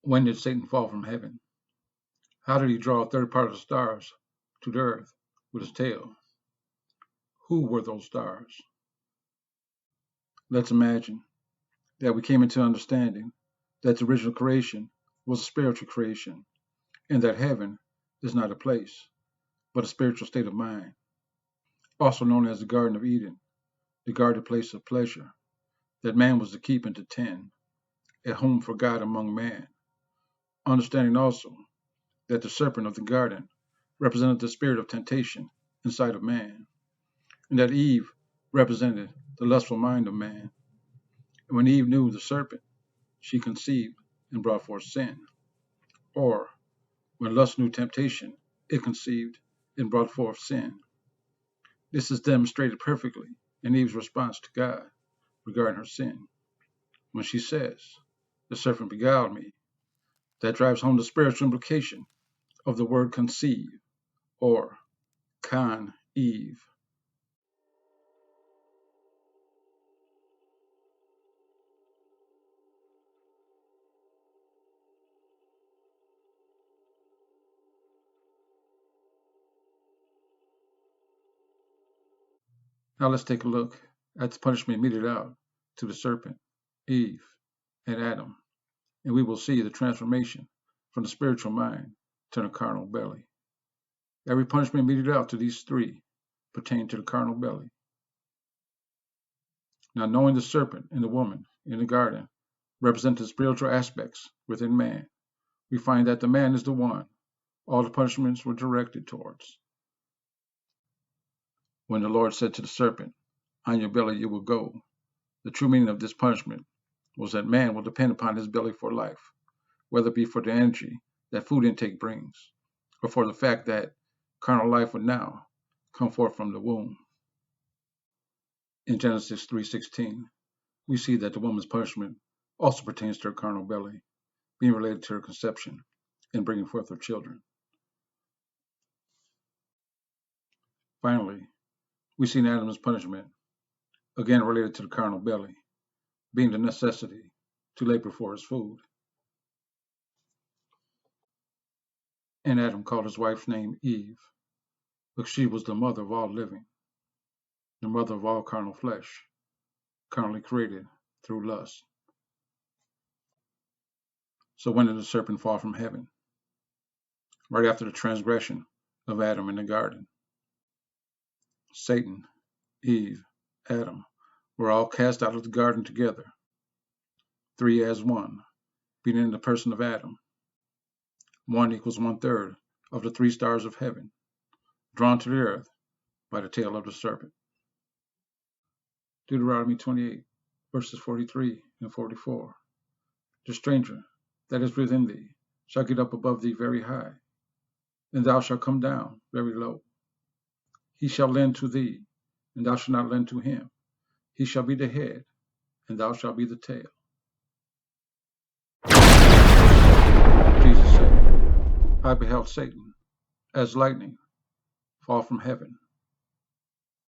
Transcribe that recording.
When did Satan fall from heaven? How did he draw a third part of the stars to the earth with his tail? Who were those stars? Let's imagine that we came into understanding that the original creation was a spiritual creation, and that heaven is not a place, but a spiritual state of mind, also known as the Garden of Eden, the guarded place of pleasure, that man was to keep and to tend, a home for God among man, understanding also that the serpent of the garden represented the spirit of temptation inside of man, and that Eve represented the lustful mind of man. And when Eve knew the serpent, she conceived and brought forth sin. Or, when lust knew temptation, it conceived and brought forth sin. This is demonstrated perfectly in Eve's response to God regarding her sin. When she says, "The serpent beguiled me," that drives home the spiritual implication of the word conceive, or Eve. Now let's take a look at the punishment meted out to the serpent, Eve, and Adam, and we will see the transformation from the spiritual mind to the carnal belly. Every punishment meted out to these three pertain to the carnal belly. Now, knowing the serpent and the woman in the garden represent the spiritual aspects within man, we find that the man is the one all the punishments were directed towards. When the Lord said to the serpent, "On your belly you will go," the true meaning of this punishment was that man will depend upon his belly for life, whether it be for the energy that food intake brings, or for the fact that carnal life would now come forth from the womb. In Genesis 3:16, we see that the woman's punishment also pertains to her carnal belly, being related to her conception and bringing forth her children. Finally, we see Adam's punishment, again related to the carnal belly, being the necessity to labor for his food. And Adam called his wife's name Eve, because she was the mother of all living, the mother of all carnal flesh, carnally created through lust. So when did the serpent fall from heaven? Right after the transgression of Adam in the garden. Satan, Eve, Adam were all cast out of the garden together, three as one, being in the person of Adam. One equals 1/3 of the three stars of heaven, drawn to the earth by the tail of the serpent. Deuteronomy 28, verses 43 and 44. The stranger that is within thee shall get up above thee very high, and thou shalt come down very low. He shall lend to thee, and thou shalt not lend to him. He shall be the head, and thou shalt be the tail. Jesus said, I beheld Satan as lightning fall from heaven.